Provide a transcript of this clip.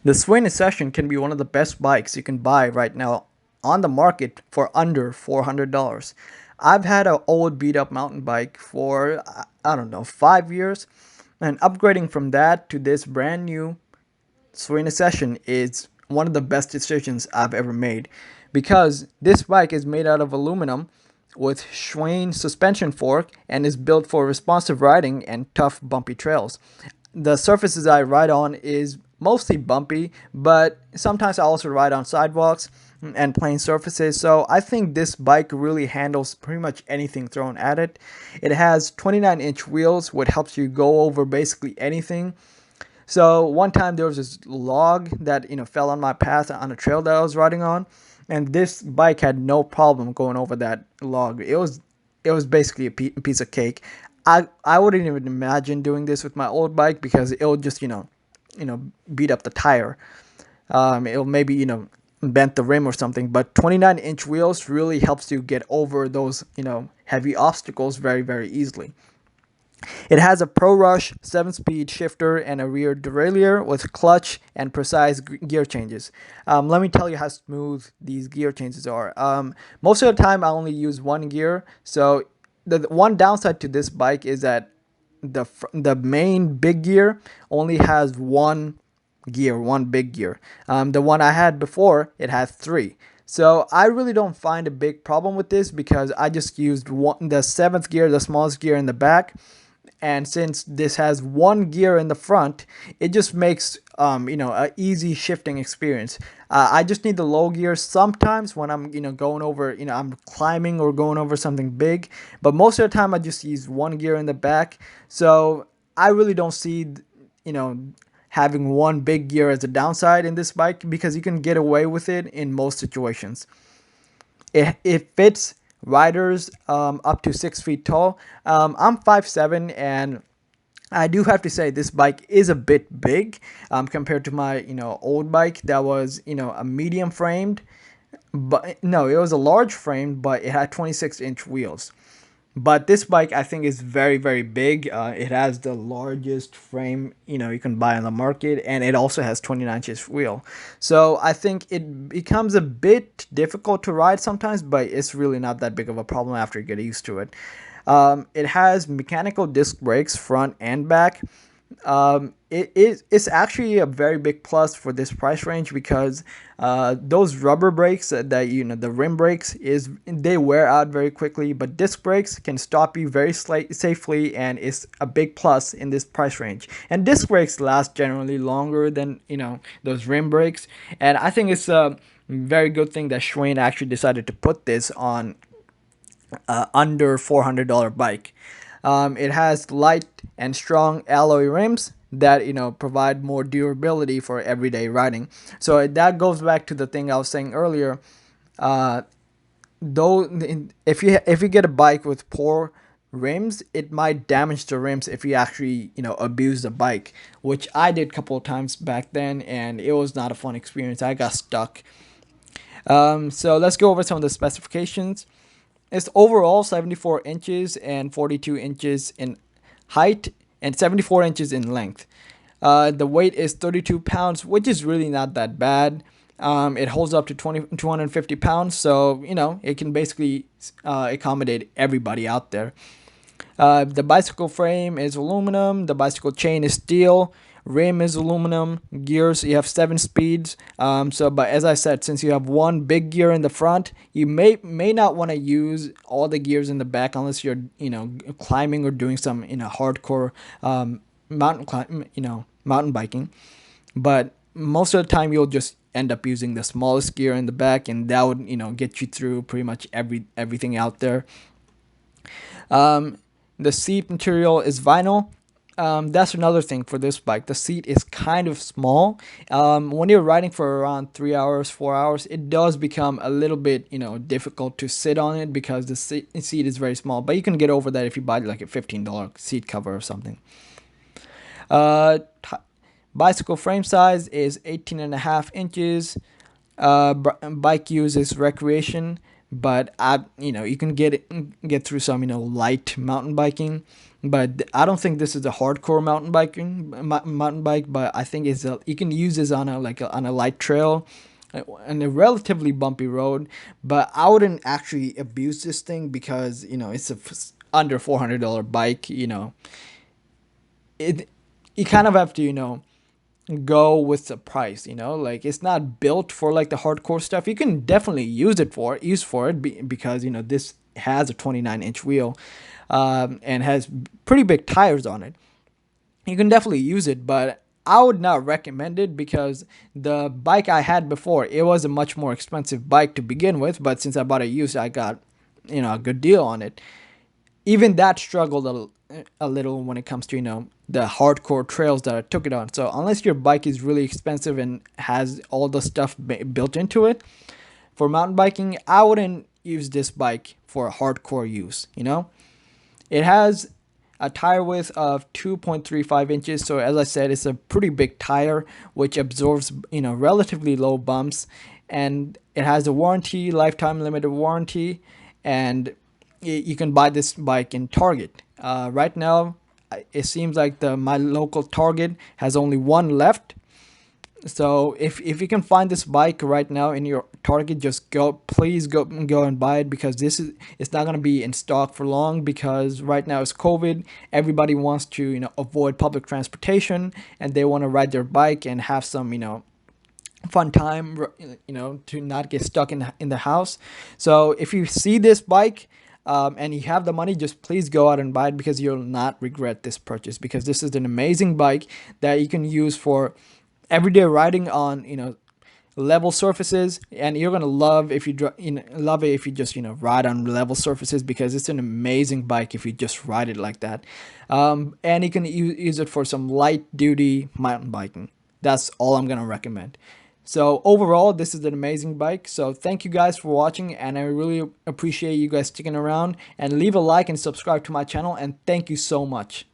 The Schwinn Ascension can be one of the best bikes you can buy right now on the market for under $400. I've had an old beat up mountain bike for, I don't know, 5 years, and upgrading from that to this brand new Schwinn Ascension is one of the best decisions I've ever made because this bike is made out of aluminum with Schwinn suspension fork and is built for responsive riding and tough bumpy trails. The surfaces I ride on is mostly bumpy, but sometimes I also ride on sidewalks and plain surfaces. So I think this bike really handles pretty much anything thrown at it. It has 29-inch wheels, which helps you go over basically anything. So one time there was this log that fell on my path on a trail that I was riding on, and this bike had no problem going over that log. It was basically a piece of cake. I wouldn't even imagine doing this with my old bike because it would just beat up the tire. It'll maybe bent the rim or something. But 29-inch wheels really helps you get over those heavy obstacles very easily. It has a Pro Rush 7-speed shifter and a rear derailleur with clutch and precise gear changes. Let me tell you how smooth these gear changes are. Most of the time, I only use one gear. So the one downside to this bike is that the main big gear only has one big gear. The one I had before, it had three. So I really don't find a big problem with this because I just used the seventh gear, the smallest gear in the back, and since this has one gear in the front, it just makes a easy shifting experience. I just need the low gear sometimes when I'm going over I'm climbing or going over something big, but most of the time I just use one gear in the back. So I really don't see you know having one big gear as a downside in this bike because you can get away with it in most situations. It fits riders up to 6 feet tall. I'm 5'7", and I do have to say this bike is a bit big compared to my old bike that was a medium framed, but no, it was a large frame, but it had 26-inch wheels. But this bike I think is very big. It has the largest frame you can buy on the market, and it also has 29-inch wheel. So I think it becomes a bit difficult to ride sometimes, but it's really not that big of a problem after you get used to it. It has mechanical disc brakes front and back. It's actually a very big plus for this price range because those rubber brakes that the rim brakes they wear out very quickly, but disc brakes can stop you very safely, and it's a big plus in this price range. And disc brakes last generally longer than those rim brakes, and I think it's a very good thing that Schwinn actually decided to put this on under $400 bike. It has light and strong alloy rims that provide more durability for everyday riding. So that goes back to the thing I was saying earlier. Though if you get a bike with poor rims, it might damage the rims if you actually abuse the bike, which I did a couple of times back then, and it was not a fun experience. I got stuck. So let's go over some of the specifications. It's overall 74 inches and 42 inches in height and 74 inches in length. The weight is 32 pounds, which is really not that bad. It holds up to 250 pounds, so it can basically accommodate everybody out there. The bicycle frame is aluminum. The bicycle chain is steel. Rim is aluminum. Gears, you have 7 speeds. But as I said, since you have one big gear in the front, you may not want to use all the gears in the back unless you're climbing or doing some hardcore mountain biking. But most of the time you'll just end up using the smallest gear in the back, and that would get you through pretty much everything out there. The seat material is vinyl. That's another thing for this bike. The seat is kind of small. When you're riding for around 3 hours, 4 hours, it does become a little bit, difficult to sit on it because the seat is very small. But you can get over that if you buy like a $15 seat cover or something. Uh, Bicycle frame size is 18.5 inches. Bike use is recreation. but you can get through some light mountain biking. But I don't think this is a hardcore mountain bike. But I think you can use this on on a light trail, on a relatively bumpy road. But I wouldn't actually abuse this thing because it's under $400 bike. It you kind of have to go with the price. Like it's not built for like the hardcore stuff. You can definitely use for it because this has a 29-inch wheel, and has pretty big tires on it. You can definitely use it, but I would not recommend it because the bike I had before, it was a much more expensive bike to begin with, but since I bought it used, I got a good deal on it. Even that struggled a little when it comes to the hardcore trails that I took it on. So unless your bike is really expensive and has all the stuff built into it for mountain biking, I wouldn't use this bike for hardcore use. It has a tire width of 2.35 inches. So as I said, it's a pretty big tire which absorbs relatively low bumps, and it has a warranty, lifetime limited warranty, and you can buy this bike in Target. Right now, it seems like the my local Target has only one left. So if you can find this bike right now in your Target, just please go and buy it, because it's not gonna be in stock for long, because right now it's COVID. Everybody wants to avoid public transportation, and they want to ride their bike and have some fun time, to not get stuck in the house. So if you see this bike, and you have the money, just please go out and buy it, because you'll not regret this purchase, because this is an amazing bike that you can use for everyday riding on level surfaces, and you're gonna love if love it if you just ride on level surfaces, because it's an amazing bike if you just ride it like that. And you can use it for some light duty mountain biking. That's all I'm gonna recommend. So overall, this is an amazing bike. So thank you guys for watching, and I really appreciate you guys sticking around, and leave a like and subscribe to my channel, and thank you so much.